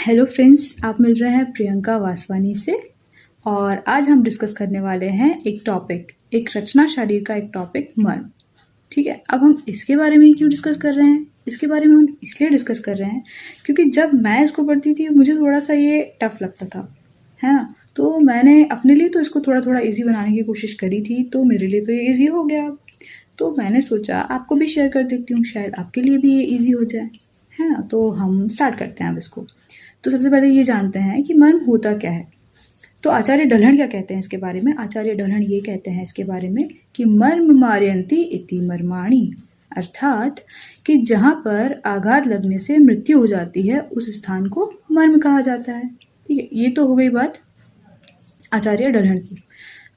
Hello friends, आप मिल रहे हैं प्रियंका वासवानी से। और आज हम डिस्कस करने वाले हैं एक रचना शरीर का एक टॉपिक, मर्म। ठीक है, अब हम इसके बारे में क्यों डिस्कस कर रहे हैं? इसके बारे में हम इसलिए डिस्कस कर रहे हैं क्योंकि जब मैं इसको पढ़ती थी मुझे थोड़ा सा ये टफ लगता था, है ना। तो मैंने अपने लिए तो इसको थोड़ा थोड़ा ईजी बनाने की कोशिश करी थी, तो मेरे लिए तो ये ईजी हो गया। तो मैंने सोचा आपको भी शेयर कर देती हूँ, शायद आपके लिए भी ये ईजी हो जाए, है ना। तो हम स्टार्ट करते हैं अब इसको। तो सबसे पहले ये जानते हैं कि मर्म होता क्या है। तो आचार्य डल्हण क्या कहते हैं इसके बारे में? आचार्य डल्हण ये कहते हैं इसके बारे में कि मर्म मार्यन्ति इति मर्माणि, अर्थात कि जहाँ पर आघात लगने से मृत्यु हो जाती है उस स्थान को मर्म कहा जाता है। ठीक है, ये तो हो गई बात आचार्य डल्हण की।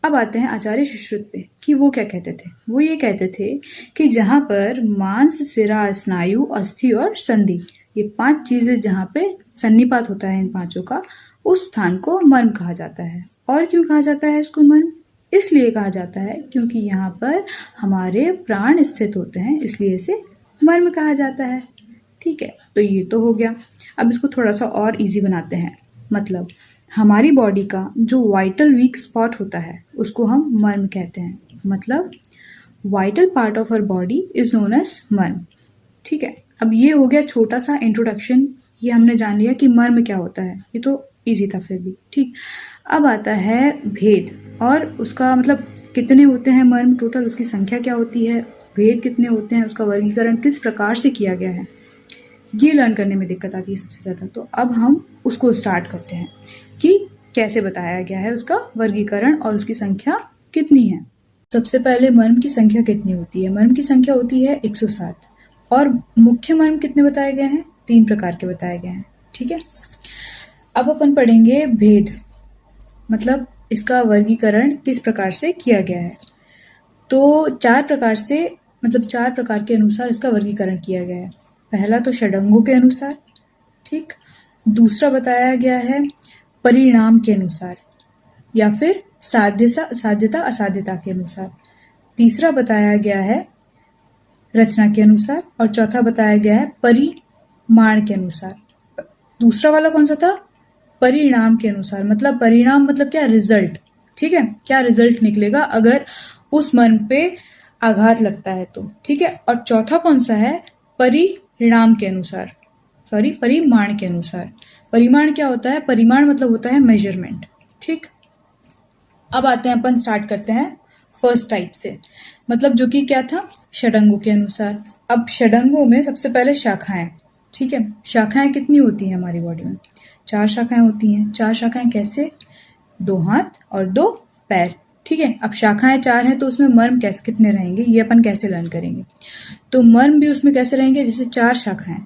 अब आते हैं आचार्य सुश्रुत पे कि वो क्या कहते थे। वो ये कहते थे कि जहाँ पर मांस, सिरा, स्नायु, अस्थि और संधि, ये 5 चीजें जहाँ पे सन्निपात होता है इन पांचों का, उस स्थान को मर्म कहा जाता है। और क्यों कहा जाता है इसको मर्म? इसलिए कहा जाता है क्योंकि यहाँ पर हमारे प्राण स्थित होते हैं, इसलिए इसे मर्म कहा जाता है। ठीक है, तो ये तो हो गया। अब इसको थोड़ा सा और इजी बनाते हैं। मतलब हमारी बॉडी का जो वाइटल वीक स्पॉट होता है उसको हम मर्म कहते हैं। मतलब vital part of our body is known as मर्म। ठीक है, अब ये हो गया छोटा सा इंट्रोडक्शन। ये हमने जान लिया कि मर्म क्या होता है, ये तो इजी था फिर भी। ठीक, अब आता है भेद और उसका मतलब कितने होते हैं मर्म टोटल, उसकी संख्या क्या होती है, भेद कितने होते हैं, उसका वर्गीकरण किस प्रकार से किया गया है, ये लर्न करने में दिक्कत आती है सबसे ज़्यादा। तो अब हम उसको स्टार्ट करते हैं कि कैसे बताया गया है उसका वर्गीकरण और उसकी संख्या कितनी है। सबसे पहले मर्म की संख्या कितनी होती है? मर्म की संख्या होती है 107। और मुख्य मर्म कितने बताए गए हैं? 3 प्रकार के बताए गए हैं। ठीक है, अब अपन पढ़ेंगे भेद, मतलब इसका वर्गीकरण किस प्रकार से किया गया है। तो 4 प्रकार से, मतलब 4 प्रकार के अनुसार इसका वर्गीकरण किया गया है। पहला तो षडंगों के अनुसार, ठीक। दूसरा बताया गया है परिणाम के अनुसार या फिर साध्यता असाध्यता के अनुसार। तीसरा बताया गया है रचना के अनुसार और चौथा बताया गया है परिमाण के अनुसार। दूसरा वाला कौन सा था? परिणाम के अनुसार। मतलब परिणाम मतलब क्या? रिजल्ट। ठीक है, क्या रिजल्ट निकलेगा अगर उस मर्म पे आघात लगता है तो। ठीक है, और चौथा कौन सा है? परिणाम के अनुसार, सॉरी परिमाण के अनुसार। परिमाण क्या होता है? परिमाण मतलब होता है मेजरमेंट। ठीक, अब आते हैं, अपन स्टार्ट करते हैं फर्स्ट टाइप से, मतलब जो कि क्या था? षडंगों के अनुसार। अब षडंगों में सबसे पहले शाखाएं। ठीक है, शाखाएं कितनी होती हैं हमारी बॉडी में? 4 शाखाएं होती हैं। 4 शाखाएं कैसे? 2 हाथ और 2 पैर। ठीक है, अब शाखाएं 4 हैं तो उसमें मर्म कैसे कितने रहेंगे ये अपन कैसे लर्न करेंगे। तो मर्म भी उसमें कैसे रहेंगे? जैसे 4 शाखाएं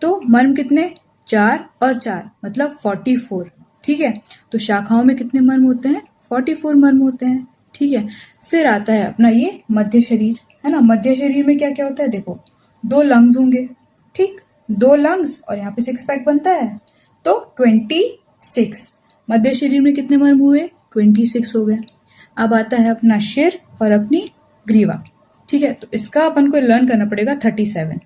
तो मर्म कितने? 4 और 4 मतलब 44। ठीक है, तो शाखाओं में कितने मर्म होते हैं? 44 मर्म होते हैं। ठीक है, फिर आता है अपना ये मध्य शरीर, है ना। मध्य शरीर में क्या क्या होता है? देखो, 2 लंग्स होंगे। ठीक, 2 लंग्स और यहाँ पे 6 पैक बनता है तो 26। मध्य शरीर में कितने मर्म हुए? 26 हो गए। अब आता है अपना सिर और अपनी ग्रीवा। ठीक है, तो इसका अपन को लर्न करना पड़ेगा 37।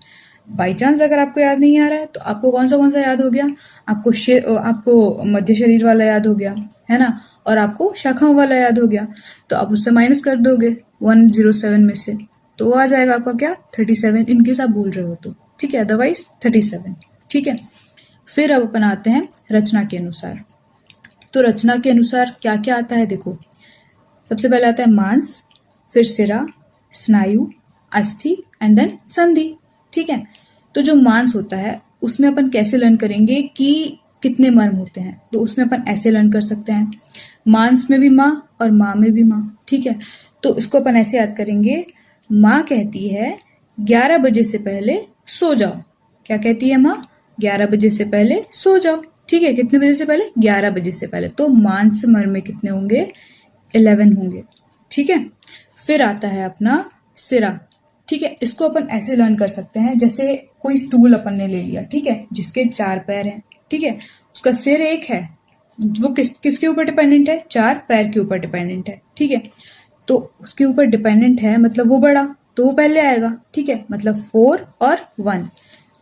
बाई चांस अगर आपको याद नहीं आ रहा है तो आपको कौन सा याद हो गया? आपको मध्य शरीर वाला याद हो गया, है ना, और आपको शाखाओं वाला याद हो गया। तो आप उससे माइनस कर दोगे 107 में से, तो आ जाएगा आपका क्या? 37, इनकेस आप भूल रहे हो तो। ठीक है, अदरवाइज 37। ठीक है, फिर अब अपन आते हैं रचना के अनुसार। तो रचना के अनुसार क्या क्या आता है? देखो, सबसे पहले आता है मांस, फिर सिरा, स्नायु, अस्थि एंड देन संधि। ठीक है, तो जो मांस होता है उसमें अपन कैसे लर्न करेंगे कि कितने मर्म होते हैं? तो उसमें अपन ऐसे लर्न कर सकते हैं, मांस में भी माँ और माँ में भी माँ। ठीक है, तो इसको अपन ऐसे याद करेंगे, माँ कहती है 11 बजे से पहले सो जाओ। क्या कहती है माँ? 11 बजे से पहले सो जाओ। ठीक है, कितने बजे से पहले? 11 बजे से पहले। तो मांस मर्म में कितने होंगे? 11 होंगे। ठीक है, फिर आता है अपना सिरा। ठीक है, इसको अपन ऐसे लर्न कर सकते हैं, जैसे कोई स्टूल अपन ने ले लिया, ठीक है, जिसके 4 पैर हैं। ठीक है, उसका सिर एक है, वो किसके ऊपर डिपेंडेंट है? 4 पैर के ऊपर डिपेंडेंट है। ठीक है, तो उसके ऊपर डिपेंडेंट है मतलब वो बड़ा, तो वो पहले आएगा। ठीक है, मतलब 4 और 1,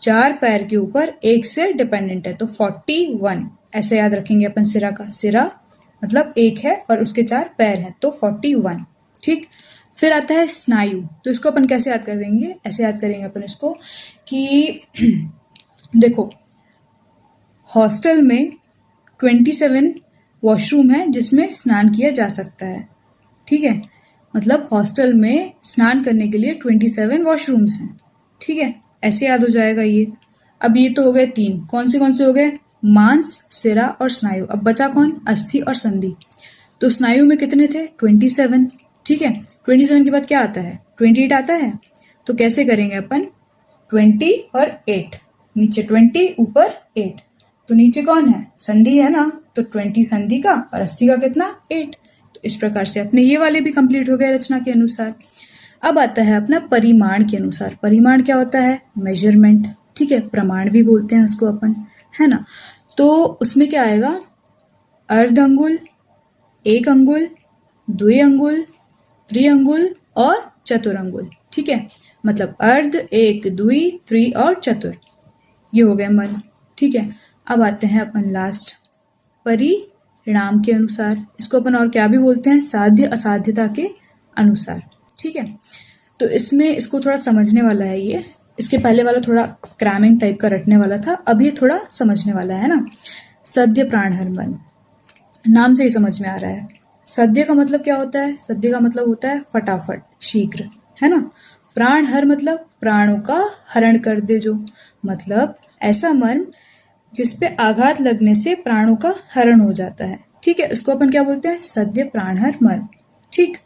4 पैर के ऊपर एक से डिपेंडेंट है, तो 41 ऐसे याद रखेंगे अपन। सिरा का सिरा मतलब एक है और उसके 4 पैर हैं, तो 41। ठीक, फिर आता है स्नायु। तो इसको अपन कैसे याद करेंगे, ऐसे याद करेंगे अपन इसको कि देखो हॉस्टल में 27 वॉशरूम है जिसमें स्नान किया जा सकता है। ठीक है, मतलब हॉस्टल में स्नान करने के लिए 27 वॉशरूम्स हैं। ठीक है, ऐसे याद हो जाएगा ये। अब ये तो हो गए 3, कौन से हो गए, मांस, सिरा और स्नायु। अब बचा कौन, अस्थि और संधि। तो स्नायु में कितने थे, 27। ठीक है, 27 के बाद क्या आता है, 28 आता है। तो कैसे करेंगे अपन, 20 और 8, नीचे 20 ऊपर 8, तो नीचे कौन है, संधि है ना, तो 20 संधि का और अस्थि का कितना, 8। तो इस प्रकार से अपने ये वाले भी कंप्लीट हो गए रचना के अनुसार। अब आता है अपना परिमाण के अनुसार। परिमाण क्या होता है, मेजरमेंट। ठीक है, प्रमाण भी बोलते हैं उसको अपन, है ना। तो उसमें क्या आएगा, अर्ध अंगुल, 1 अंगुल, 2 अंगुल, त्रिअंगुल और चतुरंगुल। ठीक है, मतलब अर्ध, 1, 2, 3 और चतुर, ये हो गए मर्म। ठीक है, अब आते हैं अपन लास्ट, परिणाम के अनुसार। इसको अपन और क्या भी बोलते हैं, साध्य असाध्यता के अनुसार। ठीक है, तो इसमें इसको थोड़ा समझने वाला है ये। इसके पहले वाला थोड़ा क्रैमिंग टाइप का रटने वाला था, अब ये थोड़ा समझने वाला है ना। सद्य प्राणहर मन, नाम से ही समझ में आ रहा है। सद्य का मतलब क्या होता है, सद्य का मतलब होता है फटाफट, शीघ्र, है ना। प्राण हर मतलब प्राणों का हरण कर दे जो, मतलब ऐसा मर्म जिस पे आघात लगने से प्राणों का हरण हो जाता है। ठीक है, इसको अपन क्या बोलते हैं, सद्य प्राणहर मर्म। ठीक,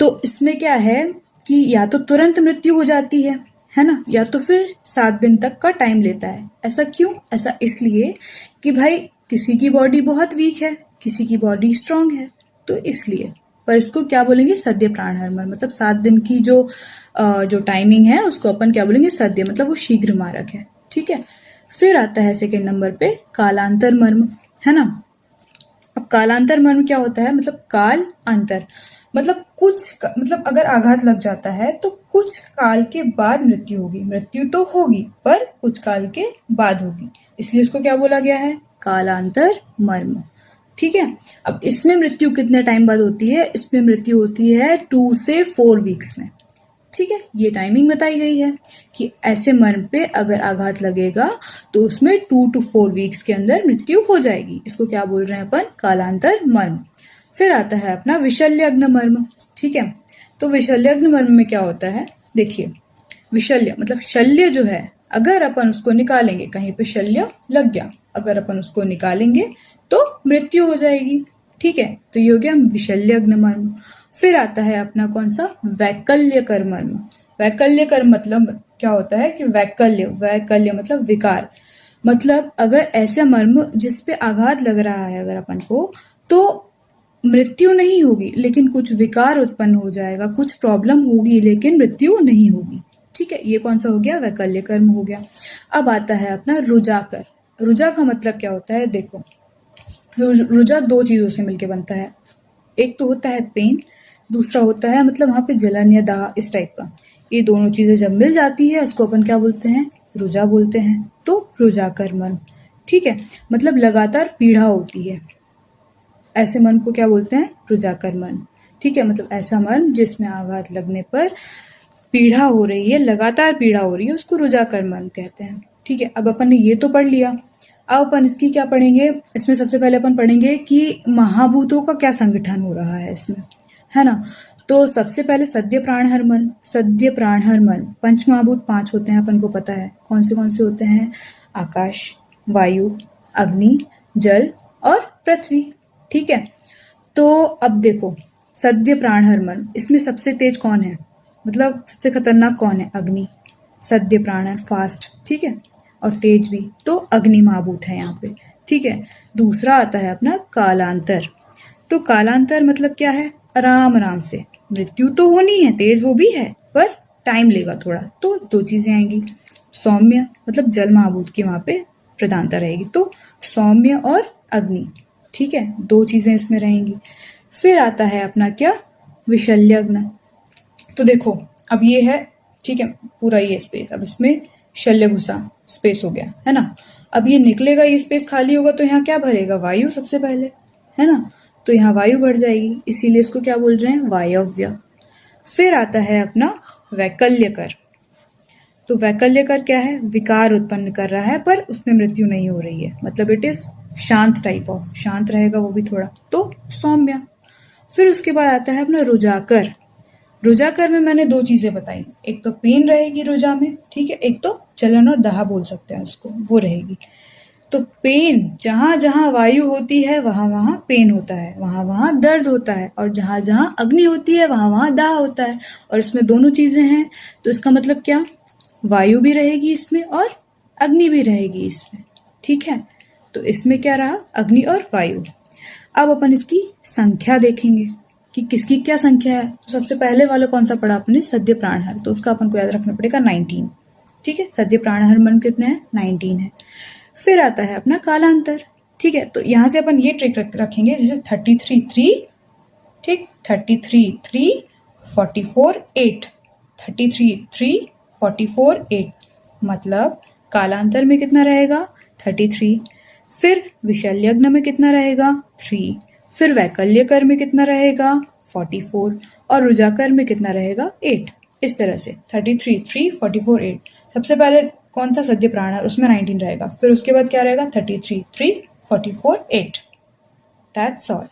तो इसमें क्या है कि या तो तुरंत मृत्यु हो जाती है ना, या तो फिर 7 दिन तक का टाइम लेता है। ऐसा क्यों, ऐसा इसलिए कि भाई किसी की बॉडी बहुत वीक है, किसी की बॉडी स्ट्रांग है, तो इसलिए। पर इसको क्या बोलेंगे, सद्य प्राणहर मर्म, मतलब 7 दिन की जो टाइमिंग है उसको अपन क्या बोलेंगे, सद्य, मतलब वो शीघ्र मारक है। ठीक है, फिर आता है सेकेंड नंबर पे कालांतर मर्म, है ना। अब कालांतर मर्म क्या होता है, मतलब काल अंतर, मतलब मतलब अगर आघात लग जाता है तो कुछ काल के बाद मृत्यु होगी। मृत्यु तो होगी पर कुछ काल के बाद होगी, इसलिए इसको क्या बोला गया है, कालांतर मर्म। ठीक है, अब इसमें मृत्यु कितने टाइम बाद होती है, इसमें मृत्यु होती है 2 से 4 वीक्स में। ठीक है, ये टाइमिंग बताई गई है कि ऐसे मर्म पे अगर आघात लगेगा तो उसमें 2 to 4 वीक्स के अंदर मृत्यु हो जाएगी। इसको क्या बोल रहे हैं अपन, कालांतर मर्म। फिर आता है अपना विशल्यग्न मर्म। ठीक है, तो विशल्यग्न मर्म में क्या होता है, देखिए विशल्य मतलब शल्य जो है, अगर अपन उसको निकालेंगे, कहीं पे शल्य लग गया, अगर अपन उसको निकालेंगे तो मृत्यु हो जाएगी। ठीक है, तो ये हो गया विशल्यग्न मर्म। फिर आता है अपना कौन सा, वैकल्यकर मर्म। वैकल्यकर मतलब क्या होता है कि वैकल्य मतलब विकार, मतलब अगर ऐसा मर्म जिस पे आघात लग रहा है अगर अपन को, तो मृत्यु नहीं होगी लेकिन कुछ विकार उत्पन्न हो जाएगा, कुछ प्रॉब्लम होगी लेकिन मृत्यु नहीं होगी। ठीक है, ये कौन सा हो गया, वैकल्य कर्म हो गया। अब आता है अपना रुजाकर। रुजा का मतलब क्या होता है, देखो रुजा 2 चीजों से मिलके बनता है, एक तो होता है पेन, दूसरा होता है मतलब वहां पे जलन या दाह, इस टाइप का। ये दोनों चीजें जब मिल जाती है उसको अपन क्या बोलते हैं, रुजा बोलते हैं। तो रुजाकर मर्म। ठीक है, मतलब लगातार पीड़ा होती है, ऐसे मर्म को क्या बोलते हैं, रुजाकर मर्म। ठीक है, मतलब ऐसा मर्म जिसमें आघात लगने पर पीड़ा हो रही है, लगातार पीड़ा हो रही है, उसको रुजाकर मर्म कहते हैं। ठीक है, अब अपन ने ये तो पढ़ लिया। अब अपन इसकी क्या पढ़ेंगे, इसमें सबसे पहले अपन पढ़ेंगे कि महाभूतों का क्या संगठन हो रहा है इसमें, है ना। तो सबसे पहले सद्य प्राणहर मर्म। सद्य प्राणहर मर्म, पंच महाभूत 5 होते हैं, अपन को पता है कौन से होते हैं, आकाश, वायु, अग्नि, जल और पृथ्वी। ठीक है, तो अब देखो सद्य प्राणहर मर्म, इसमें सबसे तेज कौन है, मतलब सबसे खतरनाक कौन है, अग्नि। सद्य प्राणहर फास्ट, ठीक है, और तेज भी, तो अग्नि महाभूत है यहाँ पे। ठीक है, दूसरा आता है अपना कालांतर। तो कालांतर मतलब क्या है, आराम आराम से, मृत्यु तो होनी है, तेज वो भी है पर टाइम लेगा थोड़ा, तो 2 चीजें आएंगी। सौम्य मतलब जल महाभूत की वहां पे प्रधानता रहेगी, तो सौम्य और अग्नि। ठीक है, 2 चीजें इसमें रहेंगी। फिर आता है अपना क्या, विशल्यग्न। तो देखो अब ये है, ठीक है, पूरा ये स्पेस, अब इसमें शल्य घुसा, स्पेस हो गया, है ना। अब ये निकलेगा, ये स्पेस खाली होगा तो यहाँ क्या भरेगा, वायु सबसे पहले, है ना। तो यहाँ वायु भर जाएगी, इसीलिए इसको क्या बोल रहे हैं, वायव्य। फिर आता है अपना वैकल्यकर। तो वैकल्यकर क्या है, विकार उत्पन्न कर रहा है पर उसमें मृत्यु नहीं हो रही है, मतलब इट इज शांत टाइप ऑफ, शांत रहेगा वो भी थोड़ा, तो सौम्य। फिर उसके बाद आता है अपना रुजाकर। रुजाकर में मैंने दो चीजें बताई, एक तो पेन रहेगी रुजा में, ठीक है, एक तो चलन और दहा बोल सकते हैं उसको, वो रहेगी। तो पेन, जहां जहां वायु होती है वहां वहां पेन होता है, वहां वहां दर्द होता है, और जहां जहां अग्नि होती है वहां वहां दाह होता है, और इसमें दोनों चीजें हैं। तो इसका मतलब क्या, वायु भी रहेगी इसमें और अग्नि भी रहेगी इसमें, ठीक है। तो इसमें क्या रहा, अग्नि और वायु। अब अपन इसकी संख्या देखेंगे कि किसकी क्या संख्या है। तो सबसे पहले वाला कौन सा पढ़ा अपने, सद्य प्राणहर, तो उसका अपन को याद रखना पड़ेगा 19, ठीक है। सद्य प्राणहर मन कितने हैं, 19 है। फिर आता है अपना कालांतर, ठीक है। तो यहाँ से अपन ये ट्रिक रखेंगे, जैसे 33 3, ठीक, 33 3 44 8, 33 3 44 8, मतलब कालांतर में कितना रहेगा, 33। फिर विशल्यग्न में कितना रहेगा, 3। फिर वैकल्यकर में कितना रहेगा, 44, और रुजाकर में कितना रहेगा, 8। इस तरह से 33 3 44 8। सबसे पहले कौन था, सद्य प्राणहर, उसमें 19 रहेगा। फिर उसके बाद क्या रहेगा, 33 3 44 8। That's all.